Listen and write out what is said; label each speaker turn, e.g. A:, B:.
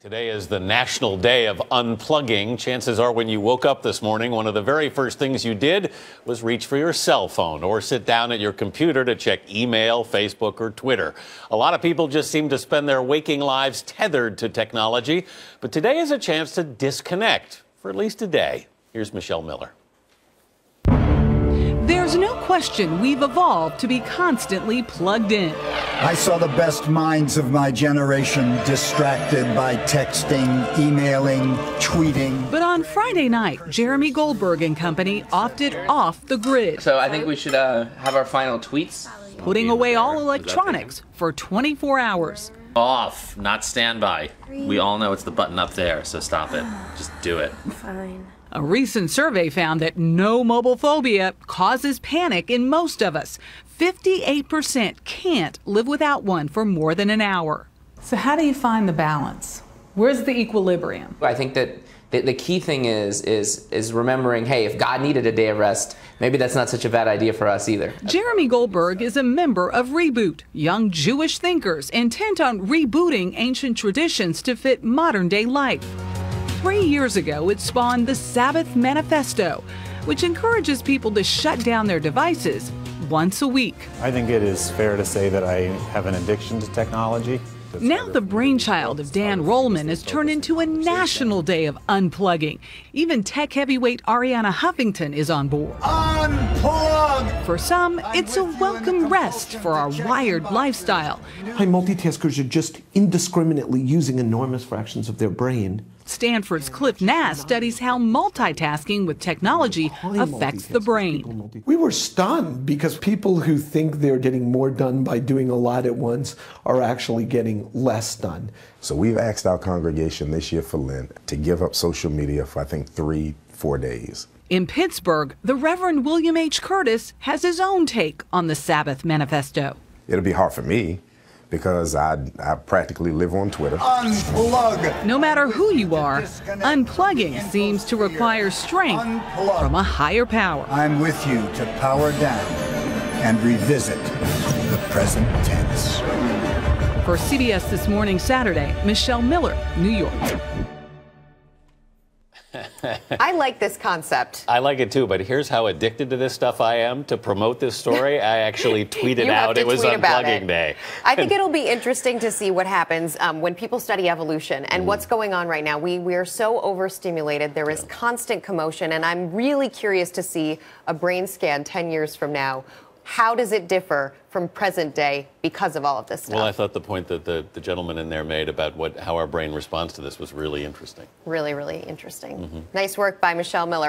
A: Today is the National Day of Unplugging. Chances are when you woke up this morning, one of the very first things you did was reach for your cell phone or sit down at your computer to check email, Facebook, or Twitter. A lot of people just seem to spend their waking lives tethered to technology, but today is a chance to disconnect for at least a day. Here's Michelle Miller.
B: There's no question we've evolved to be constantly plugged in.
C: I saw the best minds of my generation distracted by texting, emailing, tweeting.
B: But on Friday night, Jeremy Goldberg and company opted off the grid.
D: So I think we should have our final tweets.
B: Putting away all electronics for 24 hours.
E: Off, not standby. We all know it's the button up there, so stop it. Just do it.
F: Fine.
B: A recent survey found that no mobile phobia causes panic in most of us. 58% can't live without one for more than an hour. So how do you find the balance? Where's the equilibrium?
D: I think that the key thing is remembering, hey, if God needed a day of rest, maybe that's not such a bad idea for us either.
B: Jeremy Goldberg is a member of Reboot, young Jewish thinkers intent on rebooting ancient traditions to fit modern-day life. 3 years ago, it spawned the Sabbath Manifesto, which encourages people to shut down their devices once a week.
G: I think it is fair to say that I have an addiction to technology.
B: Now the brainchild of Dan Rollman has turned into a national day of unplugging. Even tech heavyweight Ariana Huffington is on board.
C: Unplug!
B: For some, it's a welcome rest for our wired lifestyle.
H: High multitaskers are just indiscriminately using enormous fractions of their brain.
B: Stanford's Cliff Nass studies how multitasking with technology affects the brain.
H: We were stunned because people who think they're getting more done by doing a lot at once are actually getting less done.
I: So we've asked our congregation this year for Lent to give up social media for, I think, 3-4 days.
B: In Pittsburgh, the Reverend William H. Curtis has his own take on the Sabbath Manifesto.
I: It'll be hard for me because I practically live on Twitter.
C: Unplug!
B: No matter who you are, unplugging seems to require strength from a higher power.
C: I'm with you to power down and revisit the present tense.
B: For CBS This Morning Saturday, Michelle Miller, New York.
F: I like this concept.
A: I like it too, but here's how addicted to this stuff I am. To promote this story, I actually tweeted out it was Unplugging Day.
F: I think it'll be interesting to see what happens when people study evolution and what's going on right now. We are so overstimulated. There is constant commotion, and I'm really curious to see a brain scan 10 years from now. How does it differ from present day because of all of this stuff?
A: Well, I thought the point that the gentleman in there made about how our brain responds to this was really interesting.
F: Really, really interesting. Nice work by Michelle Miller.